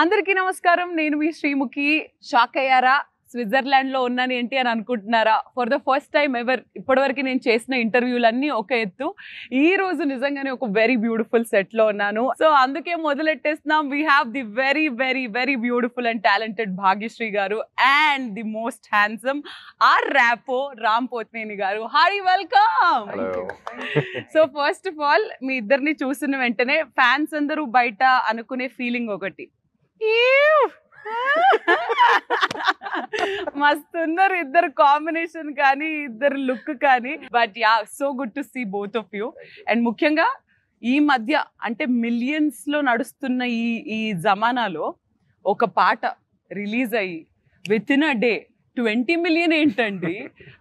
అందరికీ నమస్కారం. నేను మీ శ్రీముఖి. షాక్ అయ్యారా? స్విట్జర్లాండ్ లో ఉన్నాను ఏంటి అని అనుకుంటున్నారా? For the first time ever ఇప్పటివరకు నేను చేసిన ఇంటర్వ్యూలన్నీ ఒక ఎత్తు. ఈ రోజు నిజంగానే ఒక వెరీ బ్యూటిఫుల్ సెట్ లో ఉన్నాను. సో అందుకే మొదలెట్టేస్తున్నాం. We have the very very very beautiful and talented Bhagyashri garu and the most handsome our Rapo Ram Pothineni garu. Hi, welcome. So first of all మీ ఇద్దరిని చూసిన వెంటనే ఫ్యాన్స్ అందరూ బయట అనుకునే ఫీలింగ్ ఒకటి, మస్తున్నారు ఇద్దరు కాంబినేషన్ కానీ ఇద్దరు లుక్ కానీ. But yeah, so good to see both of you. And ముఖ్యంగా ఈ మధ్య అంటే మిలియన్స్ లో నడుస్తున్న ఈ జమానాలో ఒక పాట రిలీజ్ అయ్యి with in a day 20 million ఏంటండి?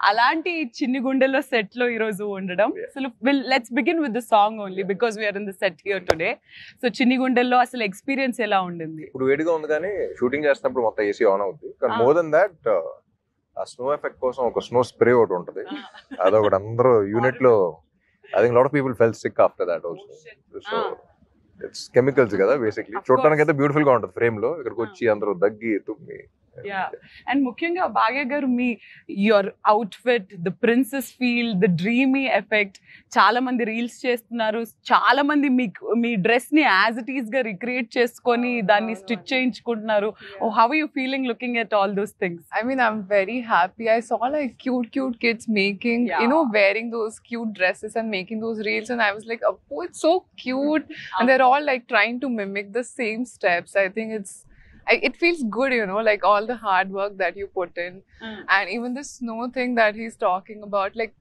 అలాంటి చిన్ని గుండెలో సెట్ లో ఈ రోజు ఉండడం. So let's begin with the song only because we're in the set here today. So చిన్ని గుండెల్లో అసలు ఎక్స్పీరియన్స్ ఎలా ఉండింది? ఇప్పుడు వేడిగా ఉంది కానీ షూటింగ్ చేస్తున్నప్పుడు మొత్తం ఏసీ ఆన్ అవుతుంది. కానీ మోర్ దెన్ దాట్ ఆ స్నో ఎఫెక్ట్ కోసం ఒక స్నో స్ప్రే ఒకటి ఉంటుంది. అదొకటి అందరూ యూనిట్ లో I think lot of people felt sick after that also. So it's chemicals కదా బేసిక్లీ. చూడటానికి అయితే బ్యూటిఫుల్ గా ఉంటుంది ఫ్రేమ్ లో. ఇక్కడికి వచ్చి అందరూ దగ్గి తుమ్మి. అండ్ ముఖ్యంగా భాగ్య గారు మీ your outfit, the princess feel, the dreamy effect, చాలా మంది రీల్స్ చేస్తున్నారు. చాలా మంది మీ డ్రెస్ ని యాజ్ ఇట్ ఈస్ గా రిక్రియేట్ చేసుకొని దాన్ని స్టిచ్ చేయించుకుంటున్నారు. How are you feeling looking at all those things? I mean, I'm very happy. I saw like cute kids making, wearing those cute dresses and making those reels, and I was like, oh, it's so cute. And they're all like trying to mimic the same steps. I think it feels good, like all the hard work that you put in. And even the snow thing that he's talking about, like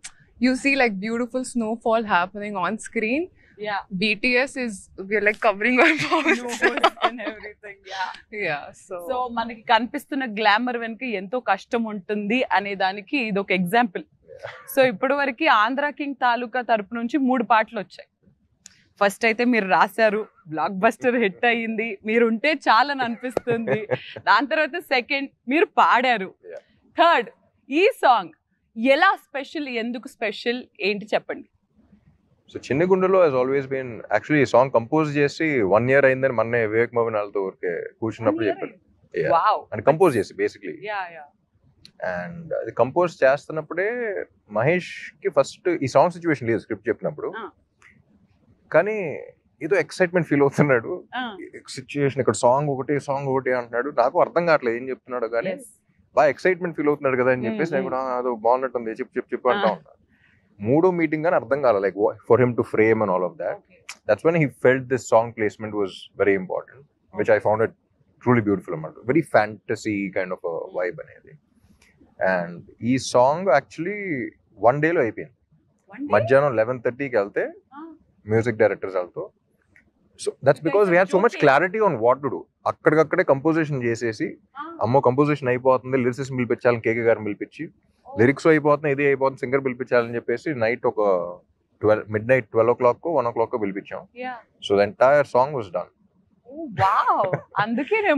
you see like beautiful snowfall happening on screen. Yeah. BTS we're like covering our mouths and everything. Yeah. So మనకి కనిపిస్తున్న glamour వెనుక ఎంతో కష్టం ఉంటుంది అనే దానికి ఇది ఒక ఎగ్జాంపుల్. సో ఇప్పటి వరకు ఆంధ్ర కింగ్ తాలూకా తరపు నుంచి 3 పాటలు వచ్చాయి. ఫస్ట్ అయితే మీరు రాశారు, బ్లాక్ బస్టర్ హిట్ అయ్యింది, మీరుంటే చాలని అనిపిస్తుంది. దాని తర్వాత సెకండ్ మీరు పాడారు, థర్డ్ ఈ సాంగ్ ఎలా స్పెషల్, ఎందుకు స్పెషల్, ఏంటి చెప్పండి? సో చిన్ని గుండెలో హస్ ఆల్వేస్ బీన్ యాక్చువల్లీ ఈ సాంగ్ కంపోజ్ చేసి 1 year అయిందని మొన్నే వివేక్ మోహన్ వాళ్ళతో ఊరికే కూర్చున్నప్పుడు చెప్పారు. అండ్ కంపోజ్ చేసి బేసిక్లీ. అండ్ అది కంపోజ్ చేస్తున్నప్పుడే మహేష్ కి ఫస్ట్ ఈ సాంగ్ సిచ్యువేషన్ లేదు స్క్రిప్ట్ చెప్పినప్పుడు, కానీ ఏదో ఎక్సైట్మెంట్ ఫీల్ అవుతున్నాడు. సిచ్యువేషన్ ఇక్కడ సాంగ్ ఒకటి అంటున్నాడు. నాకు అర్థం కావట్లేదు ఏం చెప్తున్నాడు, కానీ బాగా ఎక్సైట్మెంట్ ఫీల్ అవుతున్నాడు కదా అని చెప్పేసి నేను కూడా అదో బాగున్నట్టుంది చెప్పు అంటా ఉన్నాను. 3వ మీటింగ్ కానీ అర్థం కాలే, like for him to frame and all of that. That's when he felt this song placement was very important, which I found it truly beautiful అన్నమాట. Very fantasy kind of vibe అనేది. And ఈ song actually 1 day లో అయిపోయింది. మధ్యాహ్నం 11:30కి వెళ్తే music directors వాళ్ళతో. So that's because we had so much clarity on what to do. అక్కడికక్కడే కంపోజిషన్ చేసేసి, అమ్మో కంపోజిషన్ అయిపోతుంది, లిరిక్స్ పిలిపించాలని కేకే గారిని పిలిపించి, లిరిక్స్ అయిపోతున్నాయి, ఇది అయిపోతుంది, సింగర్ పిలిపించాలని చెప్పేసి నైట్ ఒక midnight 12 o'clock 1 o'clock పిలిపించాం. So the entire song was done.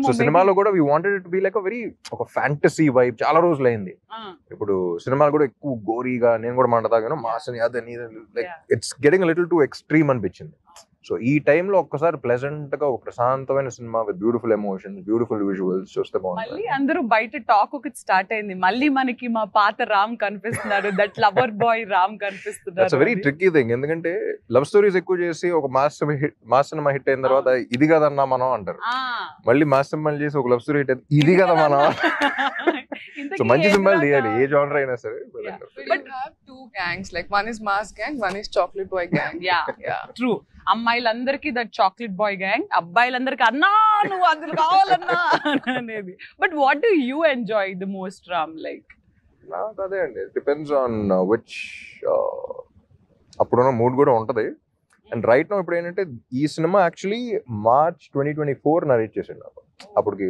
So సినిమాలో కూడా we wanted it be like ఒక ఫ్యాంటసీ వైబ్. చాలా రోజులు అయింది. ఇప్పుడు సినిమాలు కూడా ఎక్కువ గోరీగా, నేను కూడా మాట్లాడతాను మాస్ అని అదని, like it's getting little to extreme అనిపించింది. సో ఈ టైంలో ఒక్కసారి ప్లెజెంట్ గా ఒక ప్రశాంతమైన cinema with beautiful emotions, beautiful visuals చూస్తే బాగుంటుంది. మళ్ళీ అందరూ బయట టాక్ ఒకటి స్టార్ట్ అయింది, మళ్ళీ మనకి మా పాత రామ్ కనిపిస్తున్నాడు, దట్ లవర్ బాయ్ రామ్ కనిపిస్తున్నాడు. That's very tricky thing. ఎందుకంటే లవ్ స్టోరీస్ ఎక్కువ చేసి ఒక మాస్ సినిమా హిట్ అయిన తర్వాత ఇది కదన్నా మనం అంటారు. మళ్ళీ మాస్ సినిమాలు చేసి ఒక లవ్ స్టోరీ హిట్ అయితే ఇది కదా మనం. సో మంచి సినిమాలు తీయాలి ఏ జానర్ అయినా సరే. But you have 2 gangs, like one is mass gang, one is chocolate boy gang. Yeah. True. అమ్మాయిలందరికీ దట్ చాక్లెట్ బాయ్ గ్యాంగ్, అబ్బాయిలందరికీ అన్నా నువ్వు అందులో కావాలన్నా అనేది. But what do you enjoy the most Ram? Like నాకు అదే అండి, డిపెండ్స్ ఆన్ విచ్ అప్పుడున్న మూడ్ కూడా ఉంటది. అండ్ రైట్ నో ఇప్పుడు ఏంటంటే ఈ సినిమా యాక్చువల్లీ March 2024 నరేట్ చేసిండు నాకు. అప్పటికి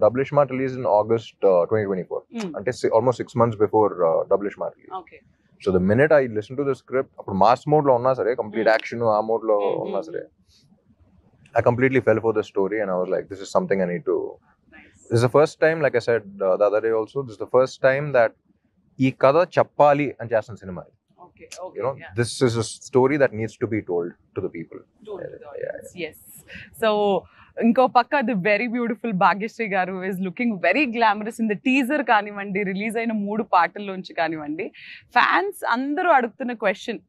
double smart release in August 2024, అంటే almost 6 months before double smart release. So the minute I listen to the script, అప్పుడు మాస్ మోడ్ లో ఉన్నా సరే, కంప్లీట్ యాక్షన్ ఆ మోడ్ లో ఉన్నా సరే, I completely fell for the story and I was like, this is something I need to. This is the first time, like I said the other day also, this is the first time that ee kada chappali అని చేస్తున్న cinema. This is a story that needs to be told to the people. Yes. So ఇంకో పక్క the very beautiful Bhagyashri garu is looking very glamorous in the teaser కానివ్వండి, release అయిన 3 పాటల్లోంచి కానివ్వండి. Fans అందరూ అడుగుతున్న క్వశ్చన్,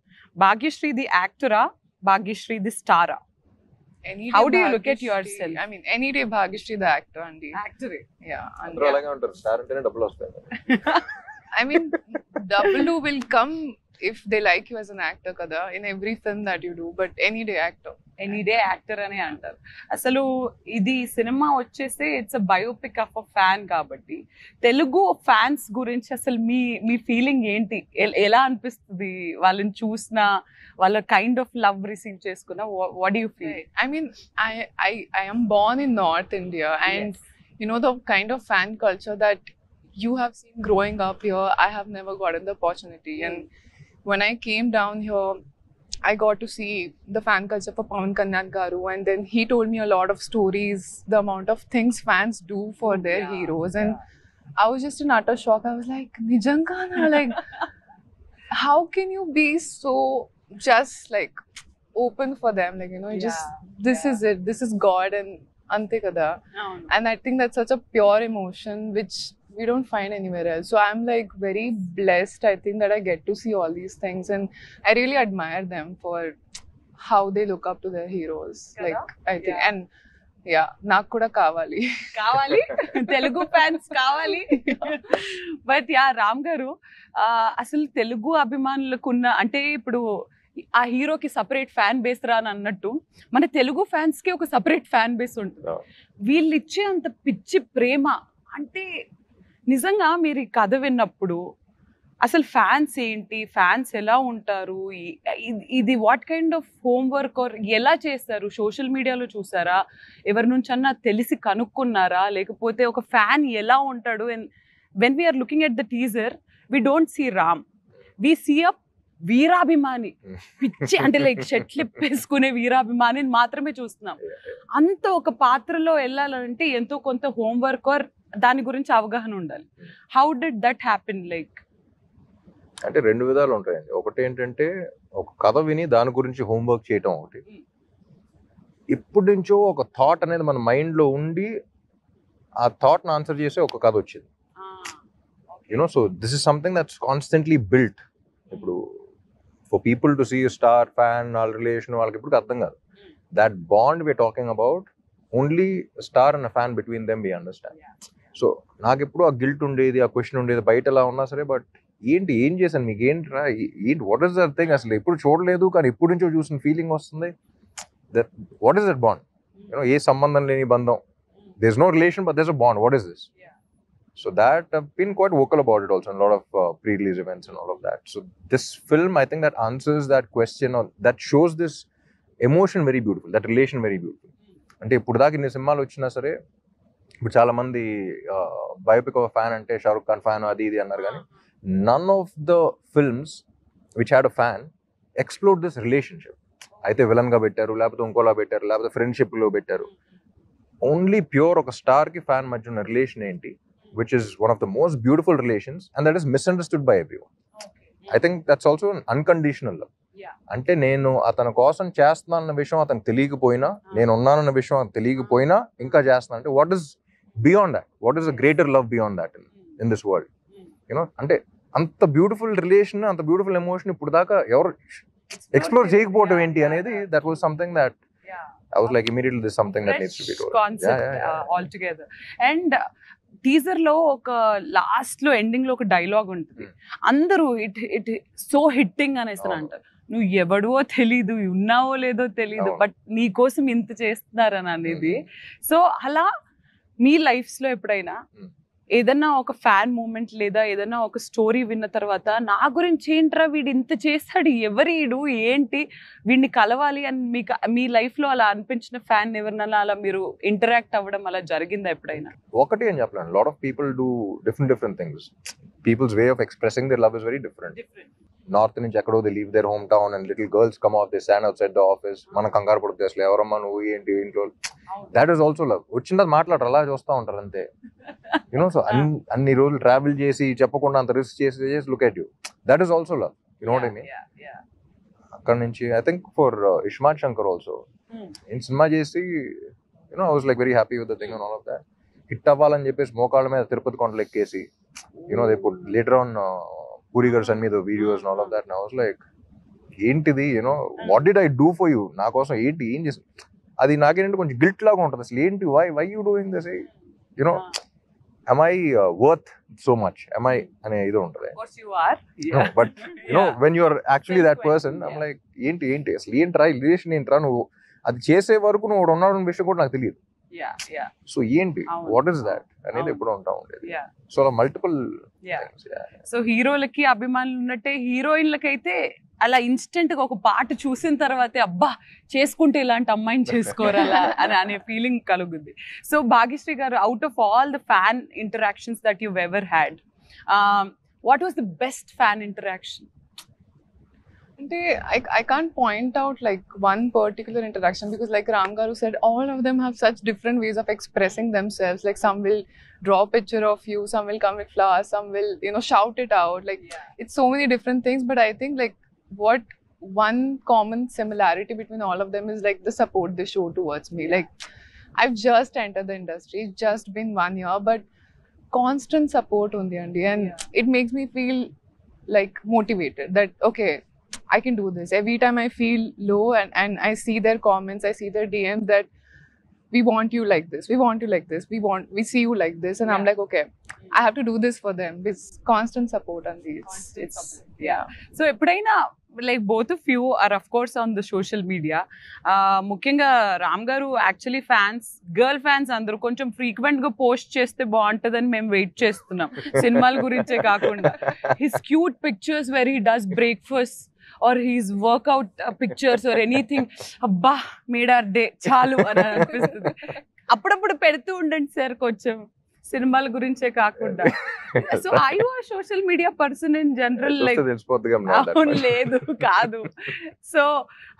భాగ్యశ్రీ ది యాక్టరా, భాగ్యశ్రీ ది స్టారా? How do you look at yourself? I mean, any day Bhagyashree the actor, Andy. Actor. Yeah. అందరూ అలాగే ఉంటారు, స్టార్ అంటేనే డబ్బులు వస్తాయి. I mean, double will come if they like you as an actor, kada, in every film that you do, but any day actor. Any day actor అని అంటారు. అసలు ఇది సినిమా వచ్చేస్తే it's a biopic of a fan కాబట్టి Telugu fans గురించి అసలు మీ feeling ఏంటి? ఎలా అనిపిస్తుంది వాళ్ళని చూసినా, వాళ్ళ కైండ్ ఆఫ్ లవ్ రిసీవ్ చేసుకున్నా? What do you feel? I mean, I am born in North India, and you know the kind of fan culture that you have seen growing up here, I have never gotten the opportunity. And when I came down here, I got to see the fan culture for Pawan Kalyan Garu, and then he told me a lot of stories, the amount of things fans do for their heroes, and I was just in utter shock. I was like, Nijangana, like, how can you be so just like open for them? Like, you know, just this is it, this is God, and ante kada. And I think that's such a pure emotion which we don't find anywhere else. So I'm like very blessed, I think, that I get to see all these things, and I really admire them for how they look up to their heroes. Like, I think, and yeah, నాకు కూడా కావాలి Telugu fans కావాలి. But yeah, Ram గారు, అసలు తెలుగు అభిమానులకున్న, అంటే ఇప్పుడు ఆ హీరోకి సపరేట్ ఫ్యాన్ బేస్ రా అని అన్నట్టు మన తెలుగు ఫ్యాన్స్ కి ఒక సపరేట్ ఫ్యాన్ బేస్ ఉంటుంది. వీళ్ళు ఇచ్చే అంత పిచ్చి ప్రేమ, అంటే నిజంగా మీరు ఈ కథ విన్నప్పుడు అసలు ఫ్యాన్స్ ఏంటి, ఫ్యాన్స్ ఎలా ఉంటారు, ఇది what kind of homework or ఎలా చేస్తారు? సోషల్ మీడియాలో చూసారా, ఎవరి నుంచన్నా తెలిసి కనుక్కున్నారా, లేకపోతే ఒక ఫ్యాన్ ఎలా ఉంటాడు? And when we're looking at the teaser, we don't see Ram, we see a వీరాభిమాని, పిచ్చి అంటే లైక్ షెట్లిప్ వేసుకునే వీరాభిమానిని మాత్రమే చూస్తున్నాం. అంత ఒక పాత్రలో వెళ్ళాలంటే ఎంతో కొంత హోంవర్క్ ఆర్ దాని గురించి అవగాహన ఉండాలి. How did that happen? Like, అంటే 2 విధాలు ఉంటాయండి. ఒకటి ఏంటంటే ఒక కథ విని దాని గురించి హోంవర్క్ చేయటం ఒకటి. ఇప్పటి నుంచో ఒక థాట్ అనేది మన మైండ్లో ఉండి ఆ థాట్ని ఆన్సర్ చేసే ఒక కథ వచ్చింది. You know, so this is something that's constantly built. ఇప్పుడు for people to see star fan వాళ్ళ రిలేషన్ వాళ్ళకి ఇప్పుడు అర్థం కాదు. That bond we're talking about only star and fan between them we understand. So నాకు ఎప్పుడు ఆ గిల్ట్ ఉండేది, ఆ క్వశ్చన్ ఉండేది, బయట ఎలా ఉన్నా సరే, బట్ ఏం చేశాను, మీకు ఏంట్రా, ఏంటి, వాట్ ఈస్ దట్ థింగ్, అసలు ఎప్పుడు చూడలేదు కానీ ఎప్పుడు నుంచో చూసిన ఫీలింగ్ వస్తుంది. That what is that bond? You know, ఏ సంబంధం లేని బంధం, there is no relation but there is a bond, what is this? So that I've been quite vocal about it also in a lot of pre-release events and all of that. So this film, I think, that answers that question, or that shows this emotion very beautiful, that relation very beautiful. అంటే ఇప్పుడు దాకా ఇన్ని సినిమాలు వచ్చినా సరే, ఇప్పుడు చాలా మంది బయోపిక్ ఆఫ్ ఫ్యాన్ అంటే షారుఖ్ ఖాన్ ఫ్యాన్ అది ఇది అన్నారు, కానీ none of the films which had a fan explore this relationship. అయితే విలన్ గా పెట్టారు, లేకపోతే ఇంకోలా పెట్టారు, లేకపోతే ఫ్రెండ్షిప్ లో పెట్టారు. ఓన్లీ ప్యూర్ ఒక స్టార్ కి ఫ్యాన్ మధ్య ఉన్న రిలేషన్ ఏంటి, which is one of the most beautiful relations, and that is misunderstood by everyone. I think that's also an unconditional love. అంటే నేను అతని కోసం చేస్తున్నానన్న విషయం అతనికి తెలియకపోయినా, నేను ఉన్నానన్న విషయం అతనికి తెలియకపోయినా ఇంకా చేస్తున్నా అంటే, what is beyond that? What is a greater love beyond that in this world? You know, అంటే అంత బ్యూటిఫుల్ రిలేషన్, అంత బ్యూటిఫుల్ ఎమోషన్ ఇప్పుడు దాకా ఎవరు ఎక్స్ప్లోర్ చేయకపోవడం ఏంటి అనేది, that was something that I was like, immediately this is something that needs to be told. Concept altogether. And teaser లో ఒక లాస్ట్ లో ఎండింగ్ లో ఒక డైలాగ్ ఉంటుంది, అందరూ ఇట్ సో హిట్టింగ్ అనేసి అంటారు, నువ్వు ఎవడవో తెలీదు, ఉన్నావో లేదో తెలీదు, బట్ నీ కోసం ఇంత చేస్తున్నారని అనేది. సో అలా మీ లైఫ్స్ లో ఎప్పుడైనా ఏదన్నా ఒక ఫ్యాన్ మూమెంట్ లేదా ఏదన్నా ఒక స్టోరీ విన్న తర్వాత, నా గురించి ఏంట్రా వీడు ఇంత చేస్తాడు, ఎవరీడు ఏంటి, వీడిని కలవాలి అని మీకు మీ లైఫ్ లో అలా అనిపించిన ఫ్యాన్ ఎవరినైనా అలా మీరు ఇంటరాక్ట్ అవ్వడం అలా జరిగిందా ఎప్పుడైనా? ఒకటి అని చెప్పలేను, lot of people do different things. People's way of expressing their love is very different. North నుంచి ఎక్కడో they leave their home town and little girls come of they stand outside the office, మన కంగారు పడుతుంది అసలు ఎవరమ్మా నువ్వు ఏంటి ఇంట్లో. That is also love. వచ్చిన మాట్లాడరు, అలా చూస్తూ ఉంటారు అంతే. యూనో, సో అన్ని రోజులు ట్రావెల్ చేసి చెప్పకుండా అంత రిస్క్ చేసి look at you, that is also love. You know what I mean? అక్కడ నుంచి I think for Ismart Shankar also, నేను సినిమా చేసి I was like very happy with the thing and all of that. Hit అవ్వాలని చెప్పేసి మోకాళ్ళ మీద తిరుపతి కొండలు ఎక్కేసి they put later on Puri garu sent me the videos and all of that, and I was like, ఏంటిది what did I do for you? నా కోసం ఏంటి ఏం చేసి అది నాకేంటంటే కొంచెం గిల్ట్ లాగా ఉంటుంది. అసలు ఏంటి why you doing this? Am I worth so much? Am I ane idu untade. Of course you are. No, but when you are actually that person, I'm like ఏంటి అసలు ఏంట్రా రిలేషన్ ఏంట్రా నువ్వు అది చేసే వరకు నువ్వు ఉన్నావు విషయం కూడా నాకు తెలియదు. సో ఏంటి వాట్ ఇస్ దాట్ అనేది ఎప్పుడు ఉంటా ఉండేది. సో అలా మల్టిపుల్ సో హీరోలకి అభిమానులు ఉన్నట్టే హీరోయిన్లకి అయితే అలా ఇన్స్టెంట్ గా ఒక పాట చూసిన తర్వాతే అబ్బా చేసుకుంటే ఇలాంటి అమ్మాయిని చేసుకోరాలా అని అనే ఫీలింగ్ కలుగుద్ది. సో భాగ్యశ్రీ గారు, out of all the fan interactions that you've ever had, what was the best fan interaction? I can't point out like one particular interaction because like Ram Garu said, all of them have such different ways of expressing themselves. Like some will draw a picture of you, some will come with flowers, some will shout it out. Like it's so many different things, but I think like what one common similarity between all of them is like the support they show towards me. Like I've just entered the industry, it's just been 1 year, but constant support on the end, and it makes me feel like motivated that okay, I can do this. Every time I feel low and I see their comments, I see their DMs that we want you like this, we want you like this, we see you like this, and I'm like okay, I have to do this for them. It's constant support on these. It's So ఎప్పుడైనా like both of you are of course on the social media, ముఖ్యంగా రామ్ గారు actually girl fans అందరూ కొంచెం frequent గా post చేస్తే బాగుంటదని మేము wait చేస్తున్నాం సినిమాల గురించే కాకుండా. His cute pictures where he does breakfast or his workout pictures or anything, అబ్బా made our day చాలు అని అనిపిస్తుంది. అప్పుడప్పుడు పెడుతూ ఉండండి సార్ కొంచెం సినిమాల గురించే కాకుండా. So I you are social media person in general like లేదు కాదు. సో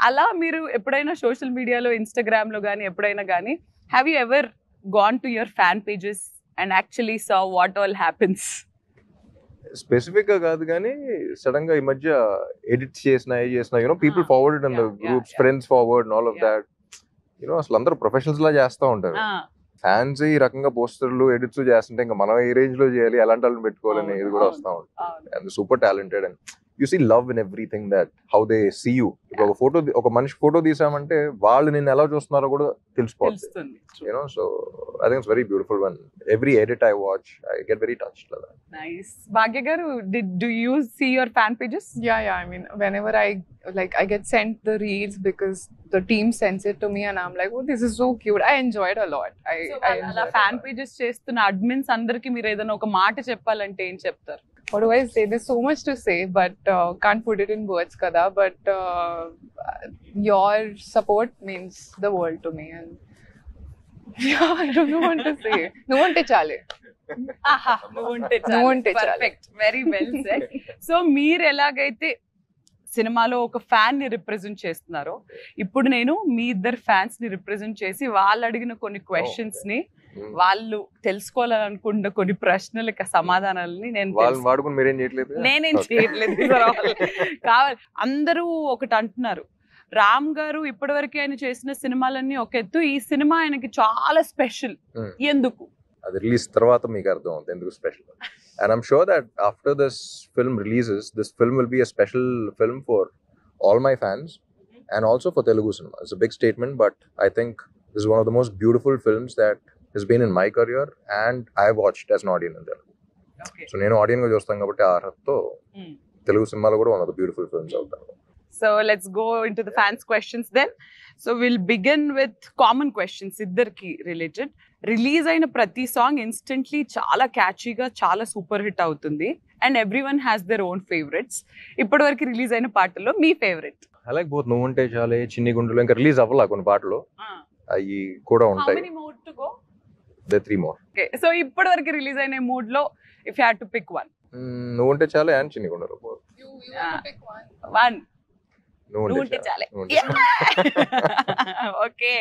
అలా మీరు ఎప్పుడైనా సోషల్ మీడియాలో ఇన్స్టాగ్రామ్ లో కానీ ఎప్పుడైనా కానీ have you ever gone to your fan pages and actually saw what all happens? Specific గా కాదు కానీ సడన్ గా ఈ మధ్య ఎడిట్ చేసిన people forward in the groups, friends forward and all of that. అసలు అందరూ ప్రొఫెషనల్స్ లా చేస్తూ ఉంటారు. ఫ్యాన్స్ ఈ రకంగా పోస్టర్లు ఎడిట్స్ చేస్తుంటే ఇంకా మనం ఏ రేంజ్ లో చేయాలి, ఎలాంటి వాళ్ళని పెట్టుకోవాలని ఇది కూడా వస్తూ ఉంటుంది. And super talented and you see love in everything that how they see you. ఇప్పుడు ఒక మనిషి ఫోటో తీసామంటే వాళ్ళు నిన్ను ఎలా చూస్తున్నారో కూడా తెలిసిపోతుంది. So I think it's very beautiful when every edit I watch, I get very touched by that. Nice. Bhagya garu, do you see your fan pages? Yeah. I mean, whenever I get sent the reels because the team sends it to me and I'm like, oh, this is so cute. I enjoy it a lot. I enjoy fan pages చేస్తున్న admins అందరికి మీరు ఏదైనా ఒక మాట చెప్పాలంటే ఏం చెప్తారు? What do I say? There's so much to say, but can't put it in words, kada. But your support means the world to me, and I don't know what to say. No one te chale. Aha, no one te chale. Perfect. Very well said. So మీరు ఎలాగైతే సినిమాలో ఒక fan ని represent చేస్తున్నారో, ఇప్పుడు నేను మీ ఇద్దరు fans ని రిప్రజెంట్ చేసి వాళ్ళు అడిగిన కొన్ని క్వశ్చన్స్ ని, వాళ్ళు తెలుసుకోవాలనుకున్న కొన్ని ప్రశ్నలకి సమాధానాలని నేనేం చేయట్లేదు కావాలి. అందరూ ఒకటి అంటున్నారు, రామ్ గారు ఇప్పటివరకు ఆయన చేసిన సినిమాలన్నీ ఒక ఎత్తు, ఈ సినిమా ఆయనకి చాలా స్పెషల్. ఎందుకు? అది రిలీజ్ తర్వాత మీకు అర్థం అవుతుంది ఎందుకు special. And I'm sure that after this film releases, this film will be a special film for all my fans and also for Telugu cinema. It's a big statement, but I think this is one of the most beautiful films that has been in my career and I watched as an audience in Telugu. Okay. So నేను ఆడియన్ గా చూస్తాను కాబట్టి ఆ అర్హతతో తెలుగు సినిమాలో కూడా one of the beautiful films అవుతారు. So let's go into the fans questions then. So we'll begin with common questions ఇద్దరికి related. రిలీజ్ అయిన ప్రతి సాంగ్ ఇన్స్టెంట్లీ చాలా క్యాచీగా చాలా సూపర్ హిట్ అవుతుంది and everyone has their own favourites. ఇప్పటి వరకు release అయిన పాటల్లో మీ ఫేవరెట్? I like both. నువ్వుంటే చాలే, చిన్ని గుండెలో ఇంకా రిలీజ్ అవ్వాల కొన్ని పాటలు, అవి కూడా ఉంటాయి. 3 more. ఓకే, సో ఇప్పటి వరకు రిలీజ్ అయిన మూడ్ లో if you had to pick one? నువ్వుంటే చాలే అండ్ చిన్ని గుండెలో. వన్ నువ్వుంటే చాలే. ఓకే,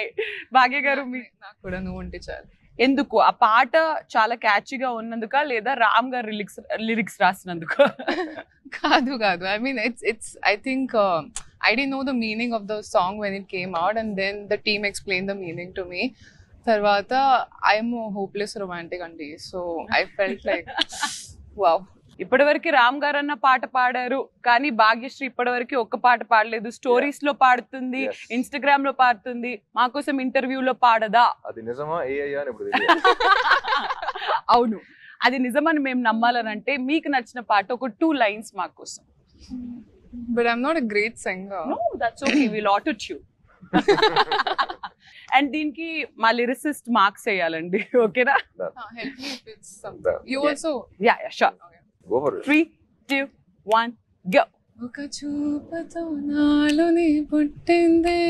భాగ్య గారు నాకు కూడా నువ్వుంటే చాలు. ఎందుకు? ఆ పాట చాలా క్యాచీగా ఉన్నందుక లేదా రామ్ గారు లిరిక్స్ రాసినందుకు? కాదు. I mean, it's I think I didn't know the meaning of the song when it came out, and then the team explained the meaning to me. Tarvata, I'm a hopeless romantic auntie. So I felt like, wow. ఇప్పటివరకు రామ్ గారు అన్న పాట పాడారు కానీ భాగ్యశ్రీ ఇప్పటివరకు ఒక్క పాట పాడలేదు. స్టోరీస్ లో పాడుతుంది, ఇన్స్టాగ్రామ్ లో పాడుతుంది, మా కోసం ఇంటర్వ్యూలో పాడదా? అది నిజమా అని ఇప్పుడు అవును, అది నిజమని మేము నమ్మాలనంటే మీకు నచ్చిన పాట ఒక 2 lines మా కోసం. But I'm not a great singer. No, that's okay. We'll auto-tune. And దీనికి మా లిరిసిస్ట్ మార్క్స్ వేయాలండి, ఓకేనా? Help me if it's something. You also? Yeah, sure. Go for it. 3, 2, 1, go. ఒక చూపుతో నాలోని పుట్టిందే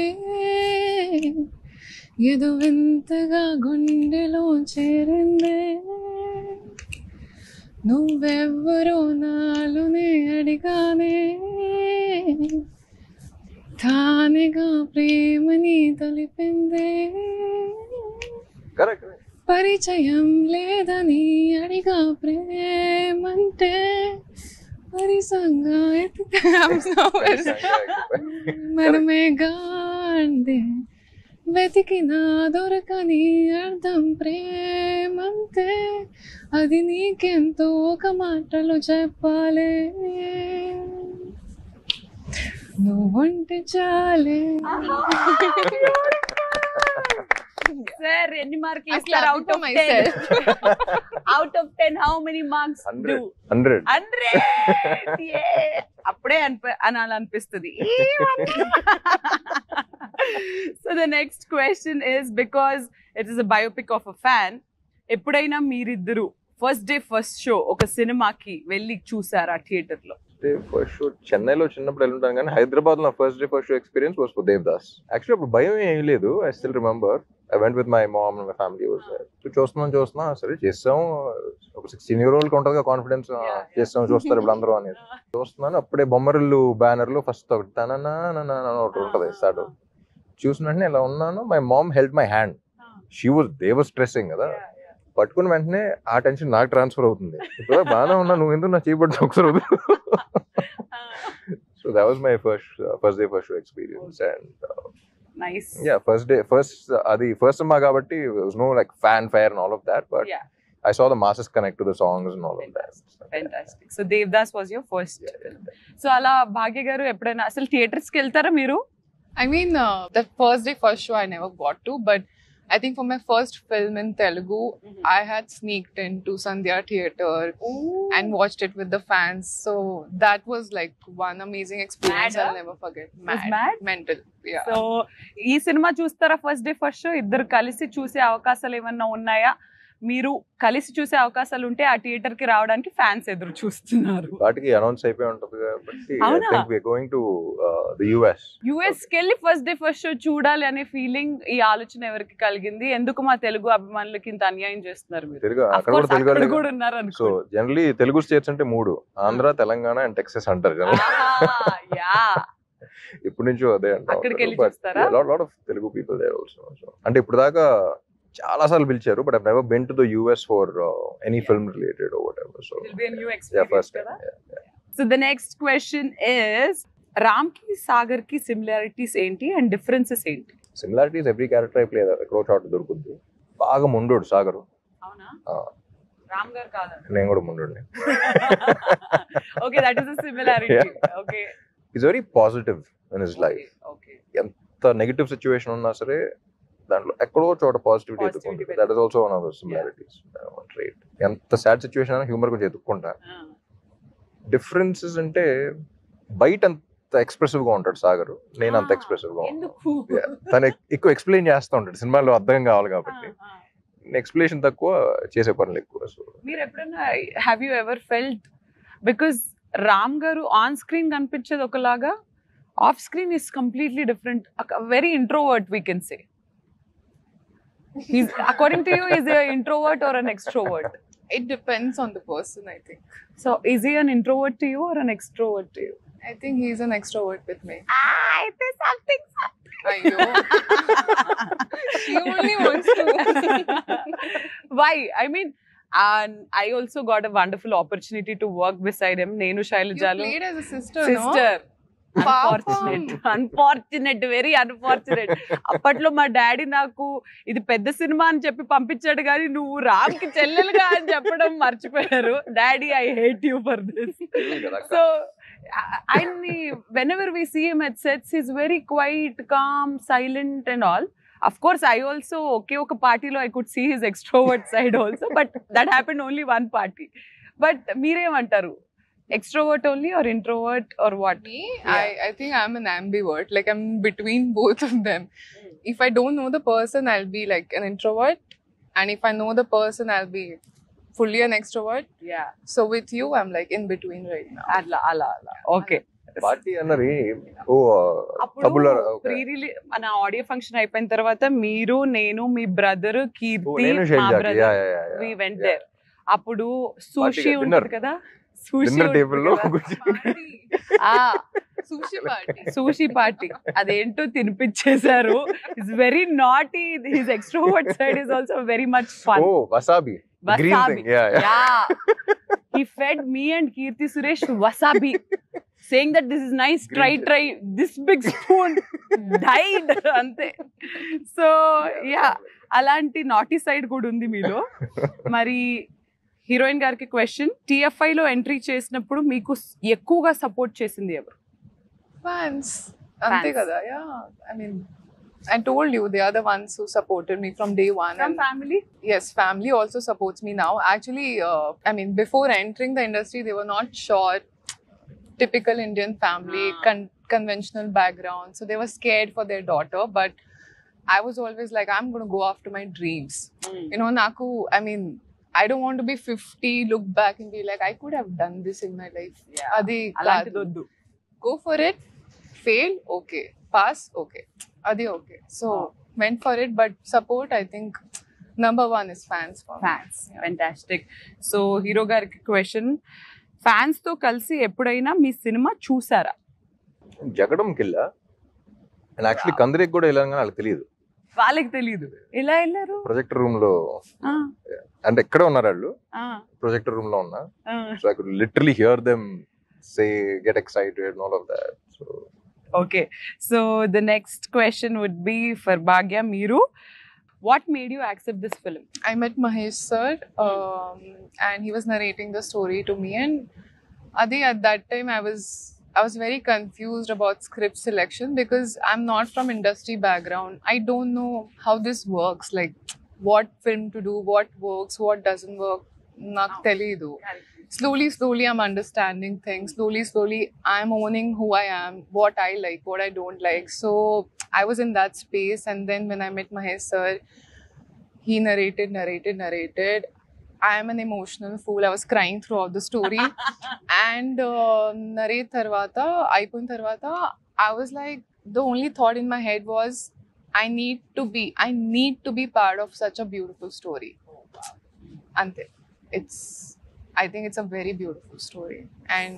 ఏదో వింతగా గుండెలో చేరిందే నువ్వెవ్వరో నాలోనే అడిగానే తానేగా ప్రేమని తెలిపిందే Correct. పరిచయం లేదని అడిగా ప్రేమంటే పరిసంగా మనమే గాండే వెతికినా దొరకని అర్థం ప్రేమంతే అది నీకెంతో ఒక మాటలో చెప్పాలే నువ్వుంటే చాలే. సార్ ఎన్ని మార్కులు I ఇస్తారు clapped out for of myself. 10? Out of 10 how many marks? 100. 100. అప్పుడే అనాలనిపిస్తుంది. So the next question is because it is a biopic of a fan, ఎప్పుడైనా మీరిద్దరు ఫస్ట్ డే ఫస్ట్ షో ఒక సినిమాకి వెళ్ళి చూసారా థియేటర్ లో? ఫస్ట్ షో చెన్నైలో చిన్నప్పుడు వెళ్ళుంటాను కానీ హైదరాబాద్ లో first day first show experience was for Devdas. Actually అప్పుడు భయం ఏం లేదు. I still remember I went with my mom and my family was there. చూస్తున్నా సరే చేస్తాం, ఒక 16-year-old ఉంటుంది కాన్ఫిడెన్స్, చేస్తాం చూస్తారు ఇప్పుడు అందరూ అనేది. చూస్తున్నాను అప్పుడే బొమ్మరిల్లు బ్యానర్ లో ఫస్ట్ ఒకటి తననా ఒకటి ఉంటుంది స్టార్ట్. చూసిన వెంటనే ఇలా ఉన్నాను, my mom held my hand. They was stressing కదా, పట్టుకున్న వెంటనే ఆ టెన్షన్ నాకు ట్రాన్స్ఫర్ అవుతుంది. ఇప్పుడు బాగానే ఉన్నా, నువ్వు ఎందుకు నా చేయబడి ఒకసారి. So that was my first day first show experience. And nice. Yeah అది ఫస్ట్ సినిమా కాబట్టి no like fan fire and all of that, but I saw the masses connect to the songs and all of that. Fantastic. So Devdas was your first. So అలా భాగ్య గారు ఎప్పుడైనా అసలు theatres కి వెళ్తారా మీరు? I mean, the first day first show I never got to, but I think for my first film in Telugu, I had sneaked into Sandhya Theatre and watched it with the fans. So that was like one amazing experience I'll never forget. Mad? Mental. Yeah. So ఈ cinema చూస్తారా first day first show? ఇద్దరు కలిసి చూసే అవకాశాలు ఏమన్నా ఉన్నాయా? మీరు కలిసి చూసే అవకాశాలు ఉంటే ఆ థియేటర్ కి రావడానికి ఫ్యాన్స్ ఎదురు చూస్తున్నారు. వాటికి అనౌన్స్ అయిపోయి ఉంటుంది కాబట్టి I think we are going to the US కి వెళ్ళి ఫస్ట్ డే ఫస్ట్ షో చూడాలి అనే ఫీలింగ్, ఈ ఆలోచన ఎవరికి కలిగింది? ఎందుకు మా తెలుగు అభిమానులకి ఇంత అన్యాయం చేస్తున్నారు మీరు? తెలుగు అక్కడ కూడా ఉన్నారు సో అనుకో. జనరలీ తెలుగు స్టేట్స్ అంటే 3, ఆంధ్ర, తెలంగాణ అండ్ టెక్సస్ అంటారు కదా. ఇప్పుడు నుంచో అదే అక్కడికి వెళ్ళి చూస్తారా? Lot of Telugu people there also. అంటే ఇప్పుడు దాకా చాలా సార్లు పిలిచారు, but I never been to the US for any film related or whatever. So It'll be a new experience కదా. So the next question is, Ram కి సాగర్ కి సిమిలారిటీస్ ఏంటి అండ్ డిఫరెన్సెస్ ఏంటి? Similarities every character I play ఎక్కడో చోట దొరుకుద్ది. బాగా ముండోడు సాగరు. అవునా? రామ్ గారు కాదా? నేను కూడా ముండోడిని. Okay, that is a similarity. Okay. He's very positive in his life. Okay. ఎంత నెగటివ్ సిచ్యువేషన్ ఉన్నా సరే దాంట్లో ఎక్కడో చోట పాజిటివిటీ ఎదుర్కొంటారు. That is also one of the similarities. Right. ఎంత సాడ్ సిచ్యువేషన్ అయినా హ్యూమర్ కొంచెం ఎదుర్కొంటారు. డిఫరెన్సెస్ అంటే బయట అంత ఎక్స్ప్రెసివ్ గా ఉంటాడు సాగర్, నేను అంత ఎక్స్ప్రెసివ్ గా ఉంటాను. తను ఎక్కువ ఎక్స్ప్లెయిన్ చేస్తూ ఉంటాడు, సినిమాలో అర్థం కావాలి కాబట్టి. ఎక్స్ప్లెనేషన్ తక్కువ, చేసే పనులు ఎక్కువ. సో మీరు ఎప్పుడైనా have you ever felt, because Ram గారు ఆన్ స్క్రీన్ కనిపించేది ఒకలాగా, off screen is completely different, very introvert we can say. According to you, is he an introvert or an extrovert? It depends on the person, I think. So is he an introvert to you or an extrovert to you? I think he's an extrovert with me. It is something. I know. She only wants to. Why? I mean, I also got a wonderful opportunity to work beside him. Nenu Shailajalu. You played as a sister, Sister. no? Unfortunate, very unfortunate. అప్పట్లో మా daddy నాకు ఇది పెద్ద cinema అని చెప్పి పంపించాడు, కానీ నువ్వు రామ్ కి చెల్లెలుగా అని చెప్పడం మర్చిపోయారు. Daddy, I hate you for this. So ఆయన్ని whenever we see him at sets, he's very quiet, calm, silent and all. Of course, I also, okay, oka party lo I could see his extrovert side also, but that happened only one party. But meerem antaru, extrovert only or introvert or what? Me, I think I'm an ambivert. Like I'm between both of them. If I don't know the person, I'll be like an introvert, and if I know the person, I'll be fully an extrovert. Yeah. So with you, I'm like in between right now. అలా okay. Party అన్నది ఓ అప్పుడు తబులర్ pre release మన audio function అయిపోయిన తర్వాత మీరు, నేను, మీ బ్రదర్ కీర్తి, నేను మా షైజాకి బ్రదర్, we went there. అప్పుడు సుషి Dinner. ఉంటుంది కదా, సుషి డిన్నర్ టేబుల్ లో Sushi party. సుషి పార్టీ అదేంటో తినిపించేశారు. It's very naughty. His extrovert side is also very much fun. Oh wasabi green Wasabi. Thing yeah. He fed me and Kirti Suresh wasabi, saying that this is nice, Green try. This big spoon died. Ante. So yeah, అలాంటి naughty side కూడా ఉంది మీలో. మరి heroine గారికి question, TFI లో entry చేసినప్పుడు మీకు ఎక్కువగా సపోర్ట్ చేసింది ఎవరు? Fans. Ante Fans. kada, yeah. I mean, I told you they are the ones who supported me from day one. From And family? yes, family also supports me now. Actually, I mean, before entering the industry, they were not sure. Typical Indian family, conventional background. So they were scared for their daughter. But I was always like, I'm going to go after my dreams. You know, Naku, I mean, I don't want to be 50, look back and be like, I could have done this in my life. Yeah. Adi అలాంటిది kaadu. వద్దు. Go for it. Fail, okay. Pass, okay. Adi okay. So went for it, but support, I think number one is fans for me. Fans. Fantastic. So hero గారికి question, fans తో కలిసి ఎప్పుడైనా మీ cinema చూసారా? జగడంకి వెళ్ళా. And actually కందిరికి కూడా వెళ్ళాను, కానీ వాళ్ళకి తెలియదు. వాళ్ళకి తెలీదు. ఎలా వెళ్ళారు? ప్రొజెక్టర్ రూమ్ లో, ఆ, అంటే ఎక్కడ ఉన్నారు వాళ్ళు, ఆ, ప్రొజెక్టర్ రూమ్ లో ఉన్నా. ఆ. So I could literally here them say get excited and all of that. So Okay, so the next question would be for Bhagya. Meeru, what made you accept this film? I met Mahesh sir, and he was narrating the story to me. And Adi, at that time, I was very confused about script selection because I'm not from industry background. I don't know how this works, like what film to do, what works, what doesn't work. Nak telidu. Slowly, I'm understanding things. Slowly, I'm owning who I am, what I like, what I don't like. So I was in that space. And then when I met Mahesh sir, he narrated. I am an emotional fool. I was crying throughout the story. And narrate tarvata, aipun tarvata, I was like, the only thought in my head was, I need to be part of such a beautiful story. Ante. I think it's a very beautiful story. And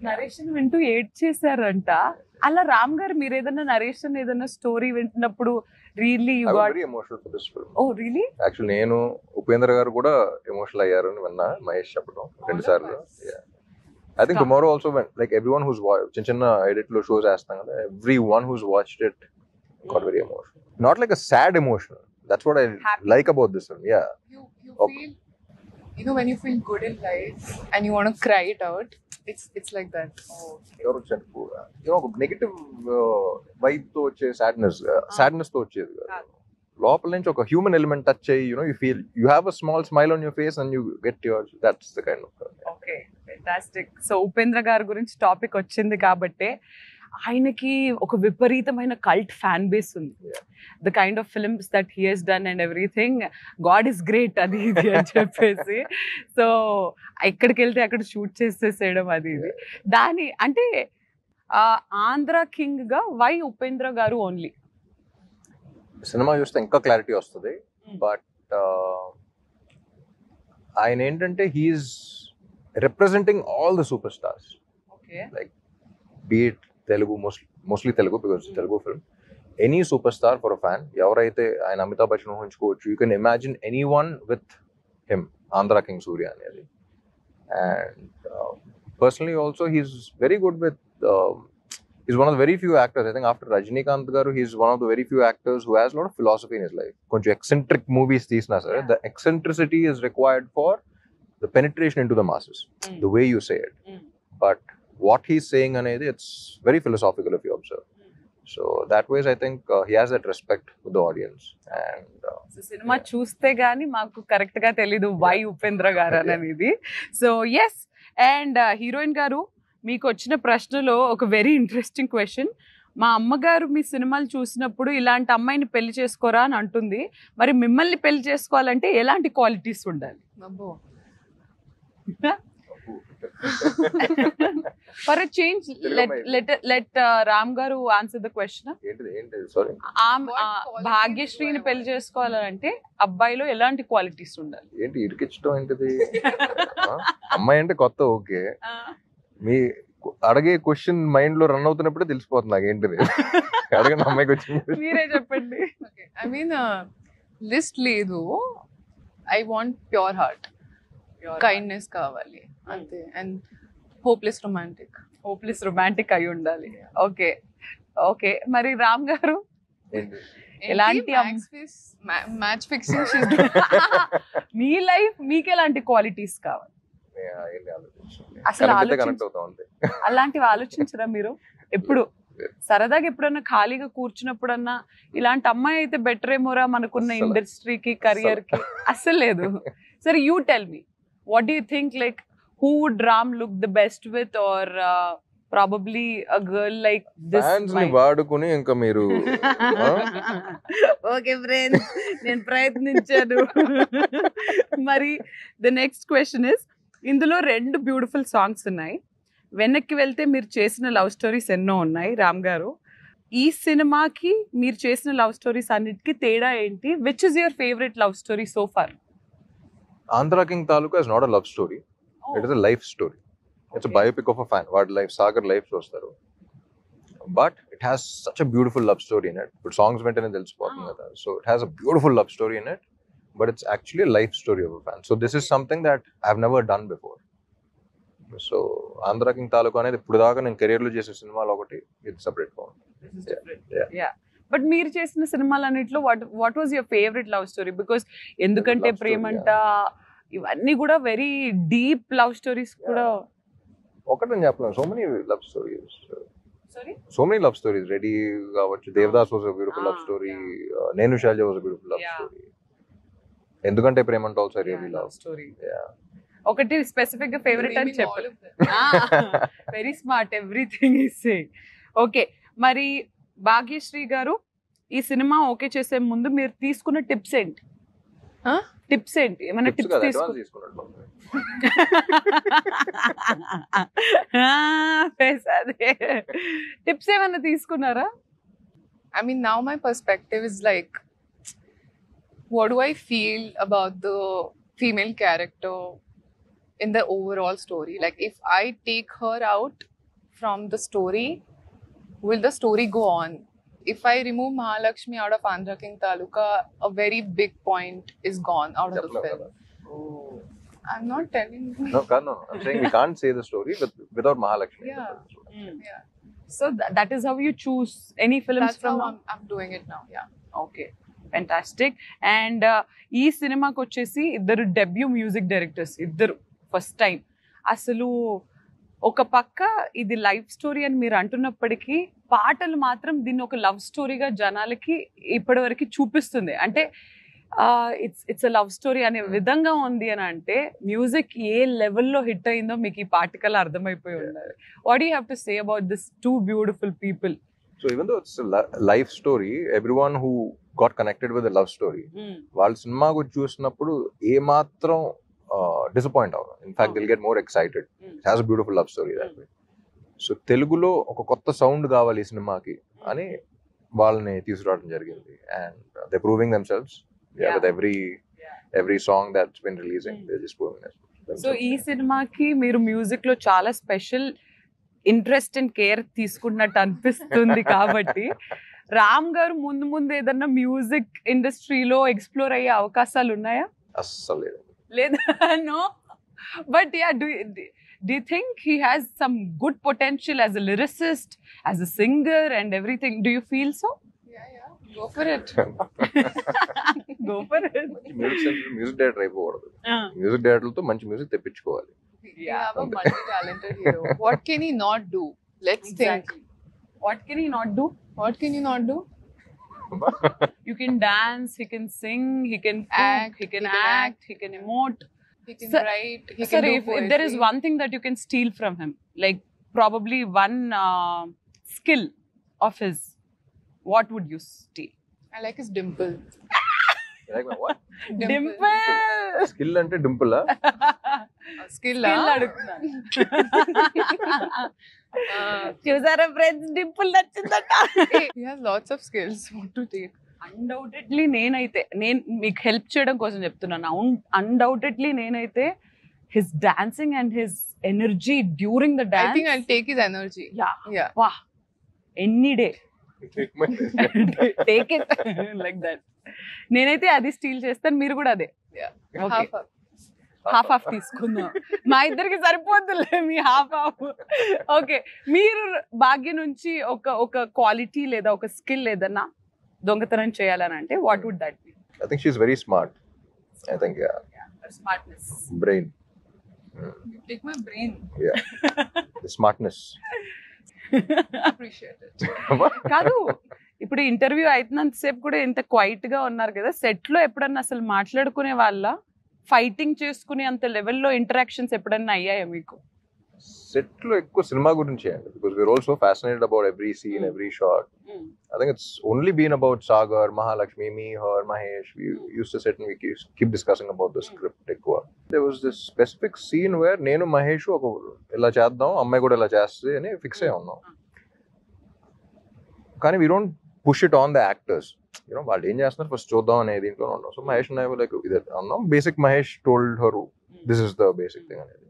narration వింటూ ఏడ్ చేశారంట. అలా రామ్ గారు మీరు ఏదైనా narration ఏదైనా story వింటున్నప్పుడు really you got very emotional for this film. Oh really? Actually నేను, ఉపేంద్ర గారు కూడా ఎమోషనల్ అయ్యారు అని విన్నా, మహేష్ చెప్పడం 2 సార్లు. I think tomorrow also when, like everyone who's చిన్న ఎడిట్ లో షోస్ వేస్తాం కదా, everyone who's watched it got very emotional. Not like a sad emotional. That's what I like about this film. Yeah, you feel, you know, when you feel good in life and you want to cry it out, it's like that. ఎవరు ఒక negative vibe తో వచ్చే sadness తో వచ్చేది కాదు. లోపల నుంచి ఒక హ్యూమన్ ఎలిమెంట్ టచ్ అయ్యి, you feel you have a small smile on your face and you get your, that's the kind of. Okay, fantastic. So Upendra గారి గురించి టాపిక్ వచ్చింది కాబట్టి, ఆయనకి ఒక విపరీతమైన కల్ట్ ఫ్యాన్ బేస్ ఉంది. The kind of films that he he's done and everything, God is great అది ఇది అని చెప్పేసి. సో ఎక్కడికి వెళ్తే అక్కడ షూట్ చేసేసేయడం అది ఇది. దాని అంటే ఆంధ్ర కింగ్ గా వై ఉపేంద్ర గారు ఓన్లీ? సినిమా చూస్తే ఇంకా క్లారిటీ వస్తుంది. బట్ ఆయన ఏంటంటే he's representing all the super stars. Okay, like be it Telugu, mostly Telugu, because Telugu film. Any super star for a fan, ఎవరైతే ఆయన అమితాబ్ బచ్చన్ ఊహించుకోవచ్చు. You can imagine any one with him, Andhra king Surya అనేది. And personally also he's very good with he's one of the very few actors. I think after Rajinikanth garu, he's one of the very few actors who has a lot of philosophy in his life. Konchu eccentric movies teesna sir, the eccentricity is required for the penetration into the masses, the way you say it. But what he's saying anedi, it's very philosophical if you observe. So that ways I think he has that respect with the audience. And cinema చూస్తే గానీ మాకు correct గా తెలీదు why Upendra గారు అనేది. So yes, and heroine గారు, మీకు వచ్చిన ప్రశ్నలో ఒక వెరీ ఇంట్రెస్టింగ్ క్వశ్చన్. మా అమ్మగారు మీ సినిమాలు చూసినప్పుడు ఇలాంటి అమ్మాయిని పెళ్లి చేసుకోరా అని అంటుంది. మరి మిమ్మల్ని పెళ్లి చేసుకోవాలంటే ఎలాంటి క్వాలిటీస్ ఉండాలి? For a change, let Ram garu answer the question. Sorry. భాగ్యశ్రీని పెళ్లి చేసుకోవాలంటే అబ్బాయిలో ఎలాంటి క్వాలిటీస్ ఉండాలి? ఏంటి ఇరికిచ్చడం ఏంటిది? అమ్మాయి అంటే కొత్త ఓకే, మీ అడిగే క్వశ్చన్ మైండ్ లో రన్ అవుతున్నప్పుడే తెలిసిపోతుంది నాకు ఏంటిది. అడగండి అమ్మాయికి వచ్చింది, మీరే చెప్పండి. I mean, లిస్ట్ లేదు. I want pure heart, kindness కావాలి అంతే, అండ్ హోప్లెస్ రొమాంటిక్ అయి ఉండాలి. ఓకే ఓకే, మరి రామ్ గారు ఎలాంటి మ్యాచ్ ఫిక్సింగ్ మీ లైఫ్ మీకు ఎలాంటి క్వాలిటీస్ కావాలి? అసలు అలాంటివి ఆలోచించరా మీరు ఎప్పుడు? సరదాగా ఎప్పుడన్నా ఖాళీగా కూర్చున్నప్పుడన్నా ఇలాంటి అమ్మాయి అయితే బెటర్ ఏమోరా మనకున్న ఇండస్ట్రీకి, కెరియర్ కి? అస్సలు లేదు. సరే, you tell me, what do you think, like who would Ram look the best with, or probably a girl like this? Fans ni vaadukoni inka meeru okay friends, nen prayatninchanu. Mari the next question is, ఇందులో 2 beautiful songs ఉన్నాయి. వెనక్కి వెళ్తే మీరు చేసిన love stories ఎన్నో ఉన్నాయి రామ్ గారు. ఈ సినిమాకి మీరు చేసిన లవ్ స్టోరీస్ అన్నిటికీ తేడా ఏంటి? Which is your favourite love story so far? Andhra King Taluka is not a love story. It is a life story. It's a biopic of a fan. What life, Sagar life చూస్తారు. But it has such a beautiful love story in it. But songs వెంటనే తెలిసిపోతుంది కదా. So it has a beautiful love story in it. But it's actually a life story of a fan. So this is something that I've never done before. So Andhra King Taluka అనేది ఇప్పుడు దాకా నేను career లో చేసే సినిమాలో ఒకటి, ఇది separate గా ఉంది. బట్ మీరు చేసిన సినిమాలన్నిట్లో what was your favourite love story? Because ఎందుకంటే ప్రేమంట ఇవన్నీ కూడా వెరీ డీప్ లవ్ స్టోరీస్ కూడా. ఒకటి నేను చెప్పలేను, so many love stories. Ready కావచ్చు, Devadas was a beautiful love story, Nenu Sailaja was a beautiful love story, ఎందుకంటే ప్రేమంట ఆల్సో రియల్లీ లవ్ స్టోరీ. ఒకటి స్పెసిఫిక్ గా ఫేవరెట్ అని చెప్పాలి. Very smart, everything is saying. Okay, మరి భాగ్యశ్రీ గారు, ఈ సినిమా ఓకే చేసే ముందు మీరు తీసుకున్న టిప్స్ ఏంటి? టిప్స్ ఏంటి? ఏమైనా టిప్స్ తీసుకున్నారు? టిప్స్ ఏమైనా తీసుకున్నారా? I mean, now my perspective is like, what do I feel about the female character in the overall story? Like, if I take her out from the story, will the story go on? If I remove Mahalakshmi out of Andhra King Taluka, a very big point is gone out of the film. Oh. I'm not telling you. No. I'm saying we can't say the story without Mahalakshmi. Yeah. Yeah. So that is how you choose any films. That's from how I'm doing it now. Yeah. Okay. Fantastic. And ఈ సినిమాకి వచ్చేసి ఇద్దరు debut music directors, ఇద్దరు first time. అసలు ఒక పక్క ఇది life story అని మీరు అంటున్నప్పటికీ పాటలు మాత్రం దీన్ని ఒక లవ్ స్టోరీగా జనాలకి ఇప్పటి వరకు చూపిస్తుంది. అంటే ఇట్స్ లవ్ స్టోరీ అనే విధంగా ఉంది అని అంటే మ్యూజిక్ ఏ లెవెల్లో హిట్ అయిందో మీకు ఈ పార్టికల్ అర్థమైపోయి ఉండాలి. What you have to say about this two beautiful people? So even though it's a life story, everyone who got connected with the love story, వాళ్ళ సినిమా గురించి చూసినప్పుడు ఏ మాత్రం disappoint అవ్వరు. In fact, they'll get more excited. It has a beautiful love story that way. So తెలుగులో ఒక కొత్త sound కావాలి ఈ సినిమాకి అని వాళ్ళని తీసుకురావడం జరిగింది. And they're proving themselves. With every song that's been releasing, they're just proving themselves. So ఈ సినిమాకి మీరు మ్యూజిక్ లో చాలా స్పెషల్ ఇంట్రెస్ట్ అండ్ కేర్ తీసుకున్నట్టు అనిపిస్తుంది కాబట్టి రామ్ గారు ముందు ముందు ఏదన్నా మ్యూజిక్ ఇండస్ట్రీలో ఎక్స్ప్లోర్ అయ్యే అవకాశాలు ఉన్నాయా? అస్సలు లేదు. లేదా? No. But yeah, do you think he has some good potential as a lyricist, as a singer and everything? Do you feel so? Yeah. Go for it. Go for it. Music director అయిపోకూడదు, music డైరెక్టర్లతో మంచి music తెప్పించుకోవాలి. We have a multi-talented hero. What can he not do? Let's think. What can he not do? What can he not do? You can dance, he can sing, he can cook, he can act, he can emote. He can Sir, write. He Sir, can do if there is poetry. one thing that you can steal from him, like probably one skill of his, what would you steal? I like his dimple. Dimple. Skill అంటే dimple. Skill. Skill అడుగుతున్నాను. చూసారా friends, dimple నచ్చిందట. He has lots of skills. What to take? Undoubtedly నేను మీకు help చేయడం కోసం చెప్తున్నాను. Undoubtedly నేనైతే his dancing and his energy during the I dance. think I'll take his energy. Yeah. వా any day take it like that. నేనైతే అది steel చేస్తాను, మీరు కూడా అదే. Yeah. Okay. Half. హాఫ్ తీసుకుందాం, మా ఇద్దరికి సరిపోతుందిలే మీ హాఫ్. ఓకే, మీరు భాగ్య నుంచి ఒక క్వాలిటీ లేదా ఒక స్కిల్ ఏదన్నా దొంగతనం చేయాలని అంటే what would that be? I think she's very smart. I think, yeah. Smartness. Brain. You take my brain. Yeah. The smartness. Appreciate it. కాదు, ఇప్పుడు ఇంటర్వ్యూ అవుతున్నంతసేపు కూడా ఇంత క్వైట్ గా ఉన్నారు కదా, సెట్ లో ఎప్పుడన్నా అసలు మాట్లాడుకునే వాళ్ళ, ఫైటింగ్ చేసుకునే అంత లెవెల్లో ఇంటరాక్షన్స్ ఎప్పుడన్నా అయ్యాయా మీకు? సెట్ లో ఎక్కువ సినిమా గురించి అండి, because we are also fascinated about every scene, every shot. I think it's only been about Sagar, Mahalakshmi, me, her, Mahesh. We used to sit and we keep discussing about the script ఎక్కువ. There was this specific scene where నేను మహేష్ ఒక ఇలా చేద్దాం, అమ్మాయి కూడా ఇలా చేస్తుంది అని ఫిక్స్ అయ్యి ఉన్నాం. కానీ we don't push it on the actors. You know, వాళ్ళు ఏం చేస్తున్నారు ఫస్ట్ చూద్దాం అనే దీంట్లో ఉన్నాం. So Mahesh and I were like, ఇది అన్నాం. Basic Mahesh told her this is the basic thing అనేది.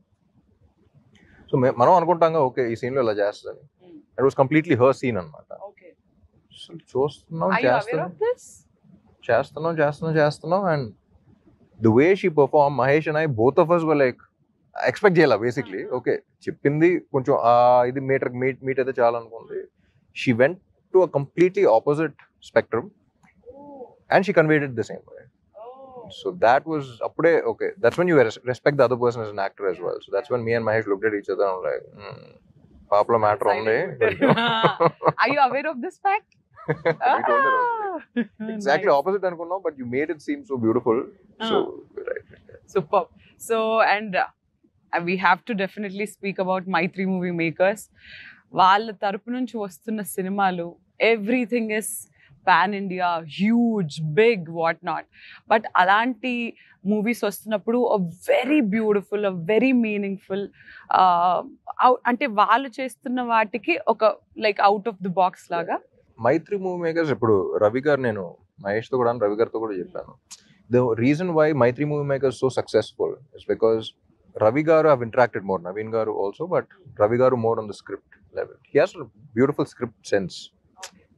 సో మనం అనుకుంటాం ఓకే ఈ సీన్ లో ఇలా చేస్తుందని. It was completely her scene అన్నమాట. చూస్తున్నాం చేస్తున్నాం and the way she perform, Mahesh and I both of us were like expect చేయాల బేసిక్లీ. ఓకే చెప్పింది కొంచెం ఇది మీట్ అయితే చాలా అనుకుంది. She went to a completely opposite spectrum and she conveyed it the same way. So that was appude okay, that's when you respect the other person as an actor as well. So that's when me and Mahesh looked at each other and like papla matter undi. Are you aware of this fact? We told her exactly nice. Opposite anukunnam, but you made it seem so beautiful. So right. Superb. So and we have to definitely speak about Maitri Movie Makers. వాళ్ళ తరపు నుంచి వస్తున్న సినిమాలు everything is pan India, huge, big, what not. But అలాంటి movies వస్తున్నప్పుడు very beautiful, very meaningful, అంటే వాళ్ళు చేస్తున్న వాటికి ఒక like out of the box లాగా. మైత్రి మూవీ మేకర్స్ ఇప్పుడు రవి గారు, నేను మహేష్ తో కూడా రవి గారితో కూడా చెప్పాను, the reason why Mythri movie makers so successful is because Ravi garu have interacted more, Naveen garu also, but Ravi garu more on the script level. He has a beautiful script sense.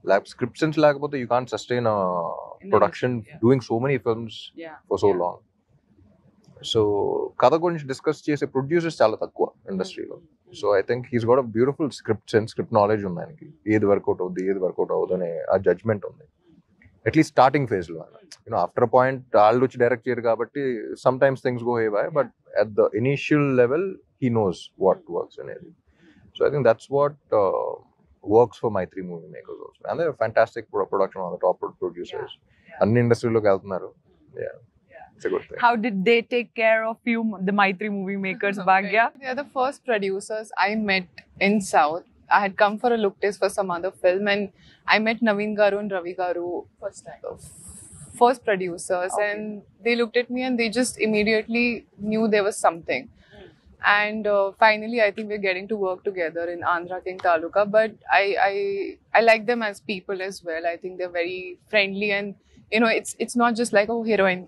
Like script sense lagapothe you can't sustain a production doing so many films for so long. So kada gurinchi discuss chese producers chaala takkuva industry lo. So I think he's got a beautiful script sense, script knowledge undi aniki. Edi workout avudane aa judgment undi. At least starting phase lo, you know, after a point all which direct cheyaru kabatti sometimes things go haywire, but at the initial level he knows what works and everything. So I think that's what works for Maitri Movie Makers also, and they're fantastic production on the top producers. Anni industry lo keltunnaru. Yeah, it's a good thing. How did they take care of you, the Maitri Movie Makers, Bhagya? They are the first producers I met in South. I had come for a look test for some other film, and I met Naveen garu and Ravi garu first producers, and they looked at me and they just immediately knew there was something. And finally, I think we're getting to work together in Andhra King Taluka. But I like them as people as well. I think they're very friendly, and you know, it's not just like, oh, heroine.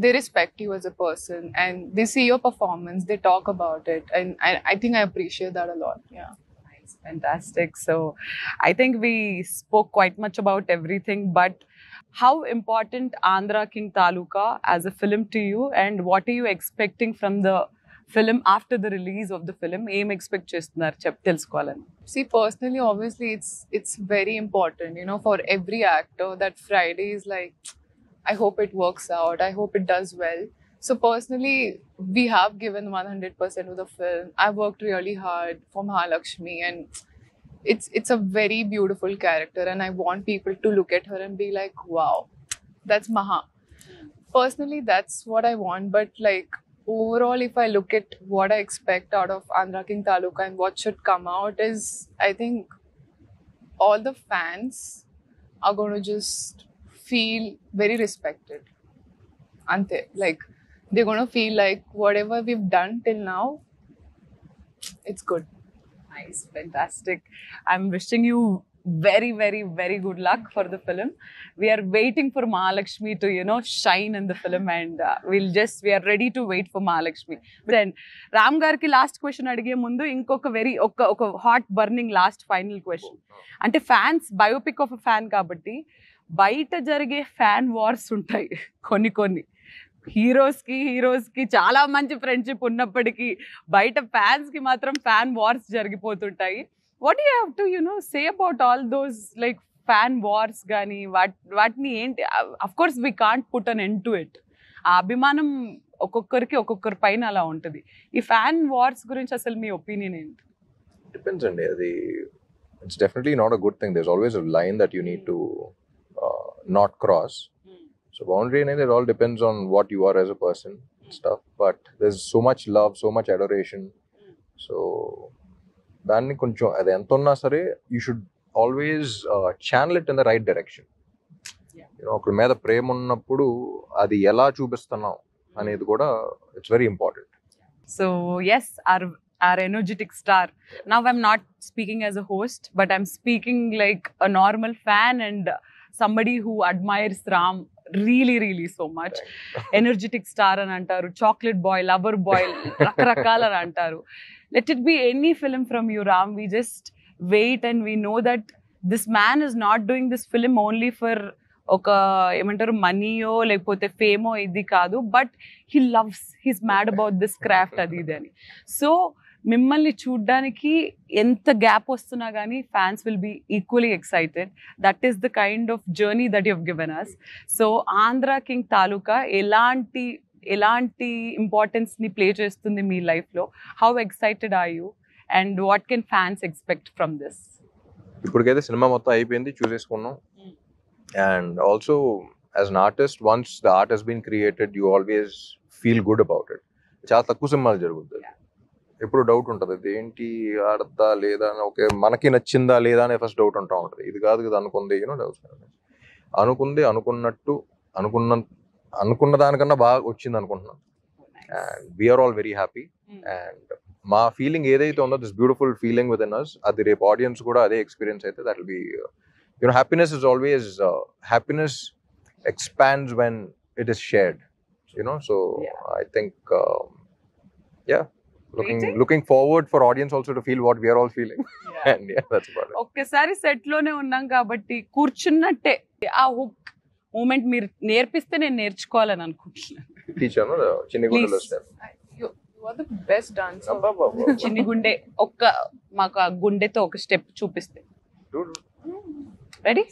They respect you as a person, and they see your performance. They talk about it, and I think I appreciate that a lot. Yeah. Fantastic. So I think we spoke quite much about everything, but how important Andhra King Taluka as a film to you, and what are you expecting from the film after the release of the film ఏం expect చేస్తున్నారు తెలుసుకోవాలని. See, personally, obviously, it's very important, you know, for every actor that Friday is like, I hope it works out. I hope it does well. So personally, we have given 100% of the film. I worked really hard for Mahalakshmi, and it's a very beautiful character, and I want people to look at her and be like, wow, that's Maha. Personally, that's what I want. But like overall, if I look at what I expect out of Andhra King Taluka and what should come out is, I think all the fans are going to just feel very respected. Ante, like they're going to feel like whatever we've done till now, it's good. Nice, fantastic. I'm wishing you very, very, very good luck for the film. We are waiting for Mahalakshmi to, you know, shine in the film, and we are ready to wait for Mahalakshmi. Then Ram garki last question adige mundu inkoka very oka hot burning last final question. Ante fans biopic of a fan kabatti బయట జరిగే fan wars ఉంటాయి కొన్ని heroes కి చాలా మంచి friendship ఉన్నప్పటికీ బయట fans కి మాత్రం ఫ్యాన్ వార్స్ జరిగిపోతుంటాయి. What you have to say about all those like fan wars కానీ వాటిని ఏంటి? Of course we can't put an end to it. ఆ అభిమానం ఒక్కొక్కరి పైన అలా ఉంటుంది. ఈ ఫ్యాన్ వార్స్ గురించి అసలు మీ ఒపీనియన్ ఏంటి? డిపెండ్స్ అండి. అది it's definitely not a good thing. There is always a line that you need to not cross. So boundary and it all depends on what you are as a person and stuff, but there's so much love, so much adoration. So danni koncham adi entonna sare you should always channel it in the right direction. You know, okku meda prema unnappudu adi ela chupistunnam anedi kuda it's very important. So yes, our energetic star. Now I'm not speaking as a host, but I'm speaking like a normal fan and somebody who admires Ram really so much. Energetic star అని అంటారు, chocolate boy, lover boy, రకరకాల అని అంటారు. Let it be any film from you, Ram. We just wait and we know that this man is not doing this film only for ఒక ఏమంటారు మనీయో లేకపోతే ఫేమో ఇది కాదు, but he loves, he's mad about this craft అది ఇది అని. So మిమ్మల్ని చూడ్డానికి ఎంత గ్యాప్ వస్తున్నా కానీ fans will be equally excited. That is the kind of journey that you have given us. So Andhra king Taluka ఎలాంటి ఇంపార్టెన్స్ని ప్లే చేస్తుంది మీ లైఫ్లో? How excited are you and what can fans expect from this? ఇప్పటికైతే సినిమా మొత్తం అయిపోయింది, చూసేసుకున్నాం. And also as an artist, once the art has been created, you always feel good about it. చాలా తక్కువ సినిమాలు జరుగుతుంది, ఎప్పుడు డౌట్ ఉంటుంది, అది ఏంటి ఆడద్దా లేదా అని, ఓకే మనకి నచ్చిందా లేదా అనే ఫస్ట్ డౌట్ ఉంటా ఉంటుంది. ఇది కాదు కదా అనుకుంది, డౌట్స్ అనుకుంది అనుకున్నట్టు అనుకున్న దానికన్నా బాగా వచ్చింది అనుకుంటున్నాను. And we are all very happy. And మా ఫీలింగ్ ఏదైతే ఉందో, this beautiful feeling within us, అది రేపు ఆడియన్స్ కూడా అదే ఎక్స్పీరియన్స్ అయితే that will be, happiness is always happiness expands when it is shared, so yeah. I think looking forward for audience also to feel what we are all feeling. Yeah. And that's about it. ఒక్కసారి set లోనే ఉన్నాం కాబట్టి కూర్చున్నట్టే ఆ hook moment మీరు నేర్పిస్తే నేను నేర్చుకోవాలని అనుకుంటున్నాను. టీచర్ చిన్ని గుండెలో step, you are the best dancer. చిన్ని గుండె మాకు ఆ గుండెతో ఒక స్టెప్ చూపిస్తే. Ready?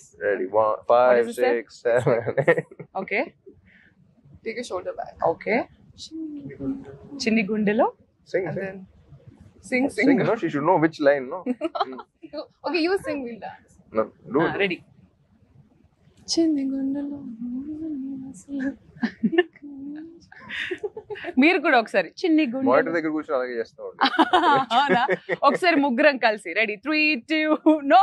1 5 6 7 8. Okay. Take your shoulder back. Okay. Chinni gundelo. Sing. And then sing. No, she should know which line, no? Okay, you sing, we'll dance. No, do it. Ready. Chinni gundelo. మీరు కూడా ఒకసారి చిన్ని గుండె monitor దగ్గర కూర్చొని అలాగే చేస్తాం. అవునా? ఒకసారి ముగ్గురం కలిసి రెడీ 3 2 నో.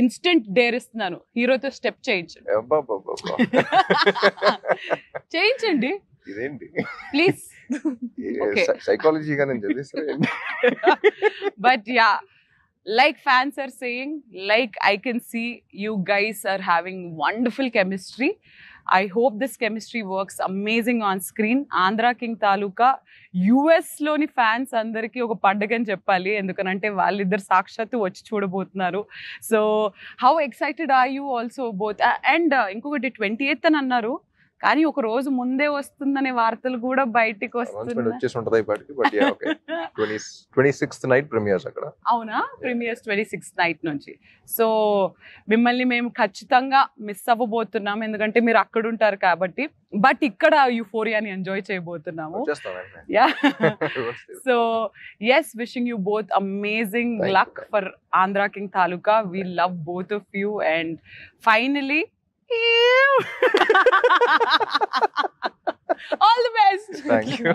ఇన్స్టెంట్ డేర్ ఇస్తున్నాను, హీరోతో స్టెప్ చేయించండి. చేయించండి ఇదేంటి ప్లీజ్. సైకాలజీగా నేను చదివిస్తాను. But yeah, like fans are saying, like I can see you guys are having wonderful chemistry. I hope this chemistry works amazing on screen. Andhra King Taluka US లోని fans అందరికీ ఒక పండుగ అని చెప్పాలి, ఎందుకనంటే వాళ్ళిద్దరు సాక్షాత్తు వచ్చి చూడబోతున్నారు. So how excited are you also both? And ఇంకొకటి 28th అని అన్నారు, కానీ ఒక రోజు ముందే వస్తుందనే వార్తలు కూడా బయటికి అనౌన్స్మెంట్ వస్తున్నాయి. వచ్చేసి ఉంటది ఇప్పటికి, but yeah okay. 26th night premieres అక్కడ. అవునా? ప్రీమియర్స్ 26th నైట్ నుంచి. సో మిమ్మల్ని మేము ఖచ్చితంగా మిస్ అవ్వబోతున్నాం, ఎందుకంటే మీరు అక్కడ ఉంటారు కాబట్టి. బట్ ఇక్కడ యూఫోరియాని ఎంజాయ్ చేయబోతున్నాము. వచ్చేస్తాను. Yeah. So yes, wishing you both amazing Thank you. Luck for Andhra king Taluka. We love both of you and finally all the best. Thank you.